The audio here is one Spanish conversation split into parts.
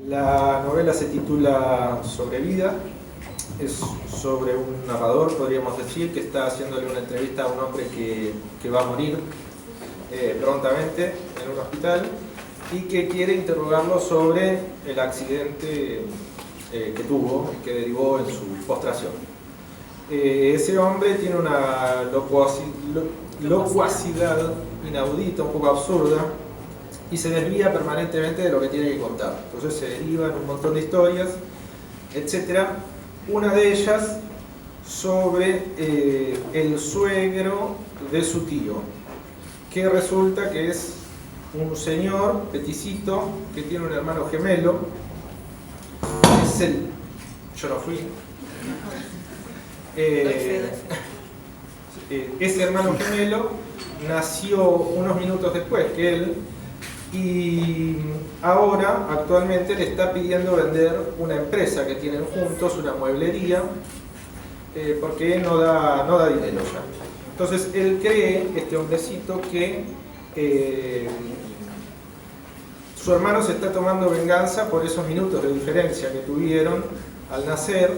La novela se titula Sobrevida, es sobre un narrador, podríamos decir, que está haciéndole una entrevista a un hombre que va a morir prontamente en un hospital y que quiere interrogarlo sobre el accidente que tuvo y que derivó en su postración. Ese hombre tiene una locuacidad inaudita, un poco absurda, y se desvía permanentemente de lo que tiene que contar. Entonces se deriva en un montón de historias, etc. Una de ellas sobre el suegro de su tío, que resulta que es un señor peticito que tiene un hermano gemelo. Es el... Yo no fui. Ese hermano gemelo nació unos minutos después que él, y ahora actualmente le está pidiendo vender una empresa que tienen juntos, una mueblería, porque no da dinero ya. Entonces él cree, este hombrecito, que su hermano se está tomando venganza por esos minutos de diferencia que tuvieron al nacer,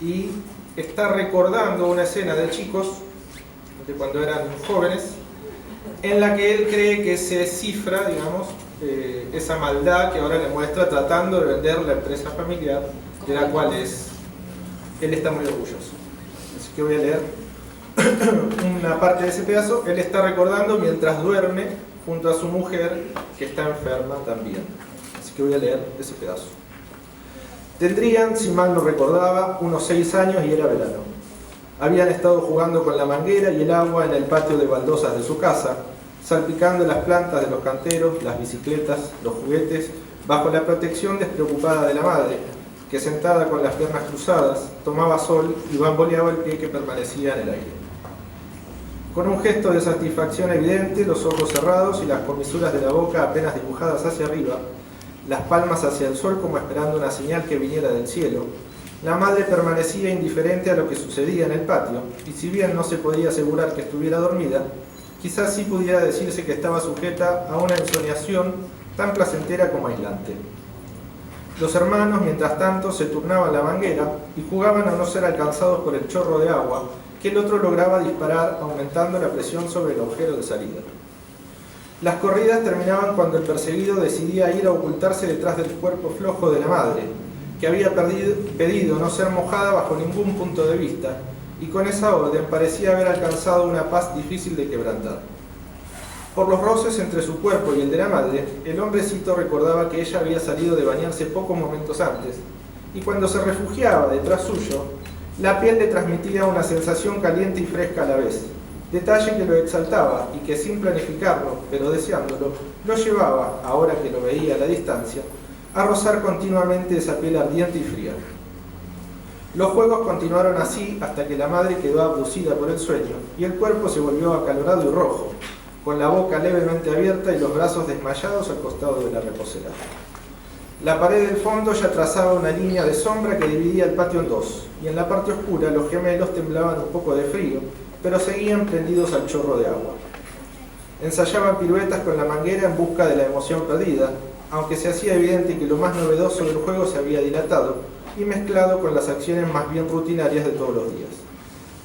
y está recordando una escena de chicos, de cuando eran jóvenes, en la que él cree que se descifra, digamos, esa maldad que ahora le muestra tratando de vender la empresa familiar, de la cual él está muy orgulloso. Así que voy a leer una parte de ese pedazo. Él está recordando mientras duerme junto a su mujer, que está enferma también. Así que voy a leer ese pedazo. Tendrían, si mal no recordaba, unos 6 años y era verano. Habían estado jugando con la manguera y el agua en el patio de baldosas de su casa, salpicando las plantas de los canteros, las bicicletas, los juguetes, bajo la protección despreocupada de la madre, que sentada con las piernas cruzadas, tomaba sol y bamboleaba el pie que permanecía en el aire. Con un gesto de satisfacción evidente, los ojos cerrados y las comisuras de la boca apenas dibujadas hacia arriba, las palmas hacia el sol como esperando una señal que viniera del cielo, la madre permanecía indiferente a lo que sucedía en el patio, y si bien no se podía asegurar que estuviera dormida, quizás sí pudiera decirse que estaba sujeta a una ensoñación tan placentera como aislante. Los hermanos, mientras tanto, se turnaban la manguera y jugaban a no ser alcanzados por el chorro de agua que el otro lograba disparar, aumentando la presión sobre el agujero de salida. Las corridas terminaban cuando el perseguido decidía ir a ocultarse detrás del cuerpo flojo de la madre, que había pedido no ser mojada bajo ningún punto de vista, y con esa orden parecía haber alcanzado una paz difícil de quebrantar. Por los roces entre su cuerpo y el de la madre, el hombrecito recordaba que ella había salido de bañarse pocos momentos antes, y cuando se refugiaba detrás suyo, la piel le transmitía una sensación caliente y fresca a la vez, detalle que lo exaltaba y que, sin planificarlo, pero deseándolo, lo llevaba, ahora que lo veía a la distancia, a rozar continuamente esa piel ardiente y fría. Los juegos continuaron así hasta que la madre quedó abducida por el sueño y el cuerpo se volvió acalorado y rojo, con la boca levemente abierta y los brazos desmayados al costado de la reposera. La pared del fondo ya trazaba una línea de sombra que dividía el patio en dos, y en la parte oscura los gemelos temblaban un poco de frío, pero seguían prendidos al chorro de agua. Ensayaban piruetas con la manguera en busca de la emoción perdida, aunque se hacía evidente que lo más novedoso del juego se había dilatado y mezclado con las acciones más bien rutinarias de todos los días.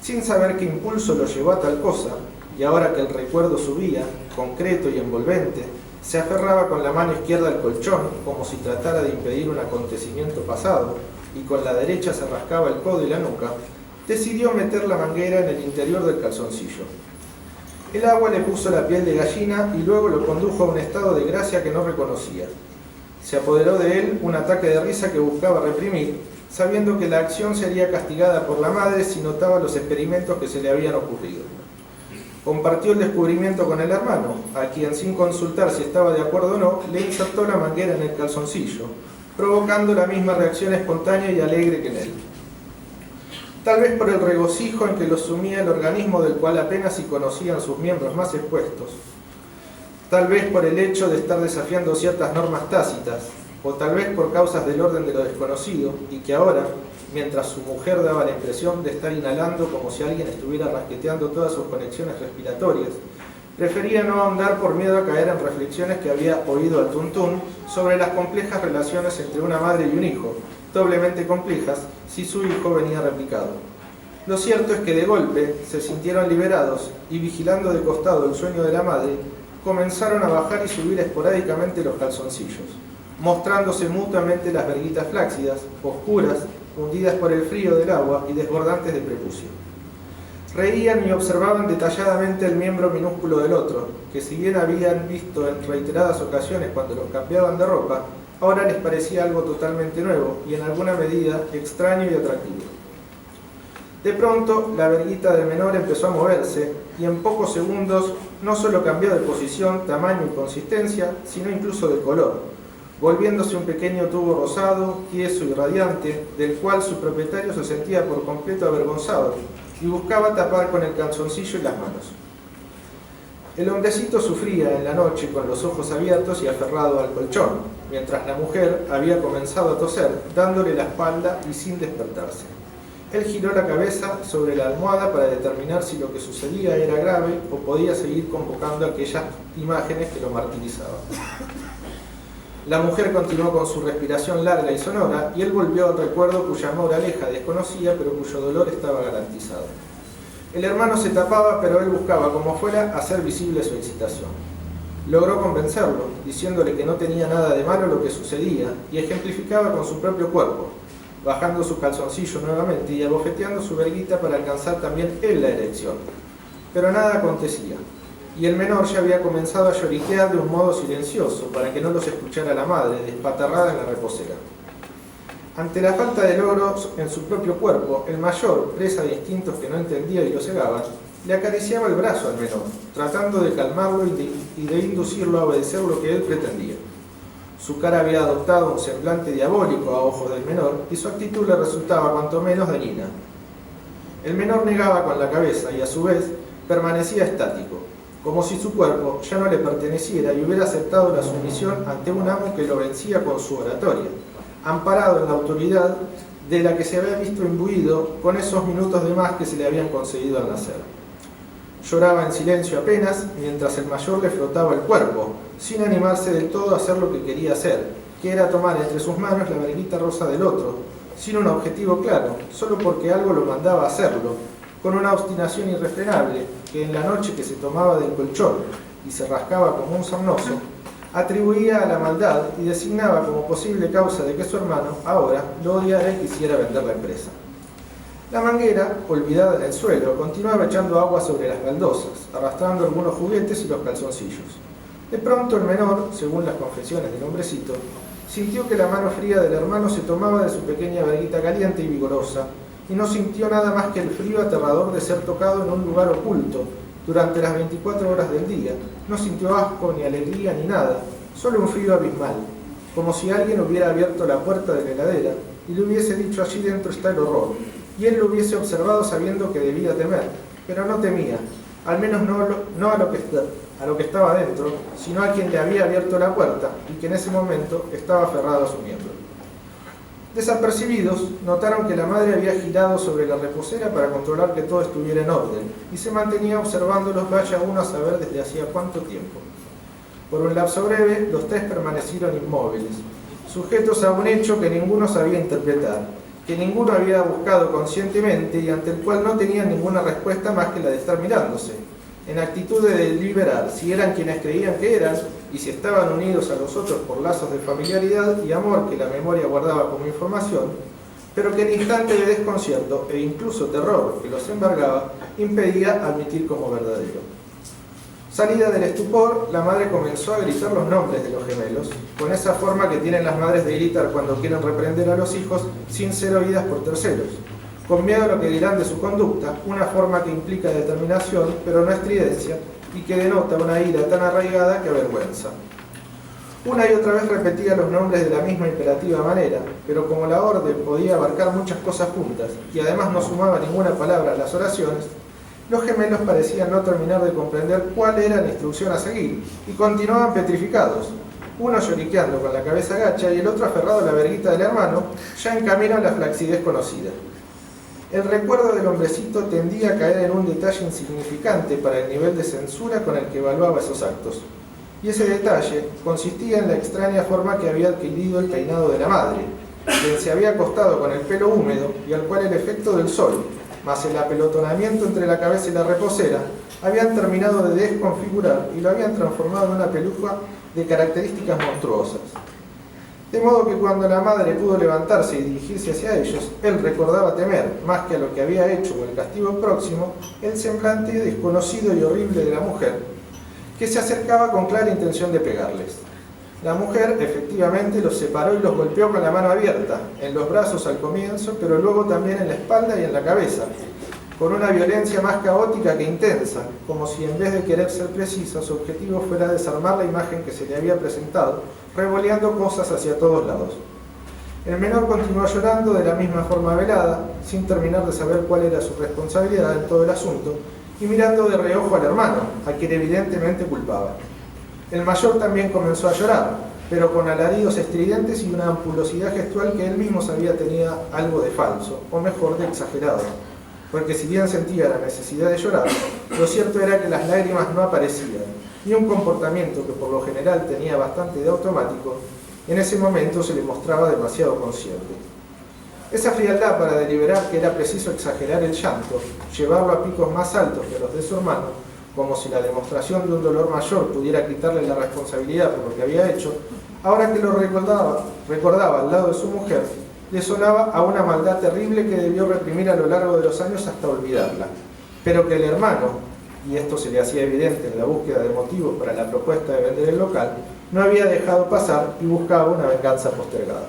Sin saber qué impulso lo llevó a tal cosa, y ahora que el recuerdo subía, concreto y envolvente, se aferraba con la mano izquierda al colchón, como si tratara de impedir un acontecimiento pasado, y con la derecha se rascaba el codo y la nuca, decidió meter la manguera en el interior del calzoncillo. El agua le puso la piel de gallina y luego lo condujo a un estado de gracia que no reconocía. Se apoderó de él un ataque de risa que buscaba reprimir, sabiendo que la acción sería castigada por la madre si notaba los experimentos que se le habían ocurrido. Compartió el descubrimiento con el hermano, a quien, sin consultar si estaba de acuerdo o no, le insertó la manguera en el calzoncillo, provocando la misma reacción espontánea y alegre que en él. Tal vez por el regocijo en que lo sumía el organismo del cual apenas si conocían sus miembros más expuestos, tal vez por el hecho de estar desafiando ciertas normas tácitas, o tal vez por causas del orden de lo desconocido, y que ahora, mientras su mujer daba la impresión de estar inhalando como si alguien estuviera rasqueteando todas sus conexiones respiratorias, Prefería no ahondar por miedo a caer en reflexiones que había oído al tuntún sobre las complejas relaciones entre una madre y un hijo, doblemente complejas si su hijo venía replicado. Lo cierto es que de golpe se sintieron liberados y, vigilando de costado el sueño de la madre, comenzaron a bajar y subir esporádicamente los calzoncillos, mostrándose mutuamente las verguitas flácidas, oscuras, hundidas por el frío del agua y desbordantes de prepucio. Reían y observaban detalladamente el miembro minúsculo del otro, que si bien habían visto en reiteradas ocasiones cuando los cambiaban de ropa, ahora les parecía algo totalmente nuevo y en alguna medida extraño y atractivo. De pronto, la verguita del menor empezó a moverse y en pocos segundos no solo cambió de posición, tamaño y consistencia, sino incluso de color, volviéndose un pequeño tubo rosado, tieso y radiante, del cual su propietario se sentía por completo avergonzado y buscaba tapar con el calzoncillo y las manos. El hombrecito sufría en la noche con los ojos abiertos y aferrado al colchón, mientras la mujer había comenzado a toser, dándole la espalda y sin despertarse. Él giró la cabeza sobre la almohada para determinar si lo que sucedía era grave o podía seguir convocando aquellas imágenes que lo martirizaban. La mujer continuó con su respiración larga y sonora y él volvió al recuerdo cuya moraleja desconocía pero cuyo dolor estaba garantizado. El hermano se tapaba, pero él buscaba, como fuera, hacer visible su excitación. Logró convencerlo, diciéndole que no tenía nada de malo lo que sucedía y ejemplificaba con su propio cuerpo, bajando su calzoncillo nuevamente y abofeteando su verguita para alcanzar también él la erección. Pero nada acontecía, y el menor ya había comenzado a lloriquear de un modo silencioso para que no los escuchara la madre, despatarrada en la reposera. Ante la falta de logros en su propio cuerpo, el mayor, presa de instintos que no entendía y lo cegaban, le acariciaba el brazo al menor, tratando de calmarlo y de inducirlo a obedecer lo que él pretendía. Su cara había adoptado un semblante diabólico a ojos del menor y su actitud le resultaba cuanto menos dañina. El menor negaba con la cabeza y a su vez permanecía estático, como si su cuerpo ya no le perteneciera y hubiera aceptado la sumisión ante un amo que lo vencía con su oratoria, amparado en la autoridad de la que se había visto imbuido con esos minutos de más que se le habían concedido al nacer. Lloraba en silencio apenas, mientras el mayor le frotaba el cuerpo, sin animarse del todo a hacer lo que quería hacer, que era tomar entre sus manos la verguita rosa del otro, sin un objetivo claro, solo porque algo lo mandaba a hacerlo, con una obstinación irrefrenable, que en la noche que se tomaba del colchón y se rascaba como un sarnoso, atribuía a la maldad y designaba como posible causa de que su hermano ahora lo odiara y quisiera vender la empresa. La manguera, olvidada en el suelo, continuaba echando agua sobre las baldosas, arrastrando algunos juguetes y los calzoncillos. De pronto el menor, según las confesiones del hombrecito, sintió que la mano fría del hermano se tomaba de su pequeña verguita caliente y vigorosa, y no sintió nada más que el frío aterrador de ser tocado en un lugar oculto durante las 24 horas del día. No sintió asco, ni alegría, ni nada, solo un frío abismal, como si alguien hubiera abierto la puerta de la heladera y le hubiese dicho: allí dentro está el horror, y él lo hubiese observado sabiendo que debía temer, pero no temía, al menos no a lo que estaba dentro, sino a quien le había abierto la puerta y que en ese momento estaba aferrado a su miembro. Desapercibidos, notaron que la madre había girado sobre la reposera para controlar que todo estuviera en orden y se mantenía observándolos vaya uno a saber desde hacía cuánto tiempo. Por un lapso breve, los tres permanecieron inmóviles, sujetos a un hecho que ninguno sabía interpretar, que ninguno había buscado conscientemente y ante el cual no tenían ninguna respuesta más que la de estar mirándose, en actitud de deliberar si eran quienes creían que eran y si estaban unidos a los otros por lazos de familiaridad y amor que la memoria guardaba como información, pero que el instante de desconcierto e incluso terror que los embargaba impedía admitir como verdadero. Salida del estupor, la madre comenzó a gritar los nombres de los gemelos, con esa forma que tienen las madres de gritar cuando quieren reprender a los hijos sin ser oídas por terceros, con miedo a lo que dirán de su conducta, una forma que implica determinación, pero no estridencia, y que denota una ira tan arraigada que avergüenza. Una y otra vez repetía los nombres de la misma imperativa manera, pero como la orden podía abarcar muchas cosas juntas, y además no sumaba ninguna palabra a las oraciones, los gemelos parecían no terminar de comprender cuál era la instrucción a seguir, y continuaban petrificados, uno lloriqueando con la cabeza gacha y el otro aferrado a la verguita del hermano, ya en camino a la flacidez conocida. El recuerdo del hombrecito tendía a caer en un detalle insignificante para el nivel de censura con el que evaluaba esos actos. Y ese detalle consistía en la extraña forma que había adquirido el peinado de la madre, quien se había acostado con el pelo húmedo y al cual el efecto del sol, más el apelotonamiento entre la cabeza y la reposera, habían terminado de desconfigurar y lo habían transformado en una peluca de características monstruosas. De modo que cuando la madre pudo levantarse y dirigirse hacia ellos, él recordaba temer, más que a lo que había hecho o el castigo próximo, el semblante desconocido y horrible de la mujer, que se acercaba con clara intención de pegarles. La mujer efectivamente los separó y los golpeó con la mano abierta, en los brazos al comienzo, pero luego también en la espalda y en la cabeza, con una violencia más caótica que intensa, como si en vez de querer ser precisa, su objetivo fuera desarmar la imagen que se le había presentado, revoleando cosas hacia todos lados. El menor continuó llorando de la misma forma velada, sin terminar de saber cuál era su responsabilidad en todo el asunto, y mirando de reojo al hermano, a quien evidentemente culpaba. El mayor también comenzó a llorar, pero con alaridos estridentes y una ampulosidad gestual que él mismo sabía tenía algo de falso, o mejor, de exagerado, porque si bien sentía la necesidad de llorar, lo cierto era que las lágrimas no aparecían, y un comportamiento que por lo general tenía bastante de automático, en ese momento se le mostraba demasiado consciente. Esa frialdad para deliberar que era preciso exagerar el llanto, llevarlo a picos más altos que los de su hermano, como si la demostración de un dolor mayor pudiera quitarle la responsabilidad por lo que había hecho, ahora que lo recordaba al lado de su mujer, le sonaba a una maldad terrible que debió reprimir a lo largo de los años hasta olvidarla, pero que el hermano, y esto se le hacía evidente en la búsqueda de motivos para la propuesta de vender el local, no había dejado pasar y buscaba una venganza postergada.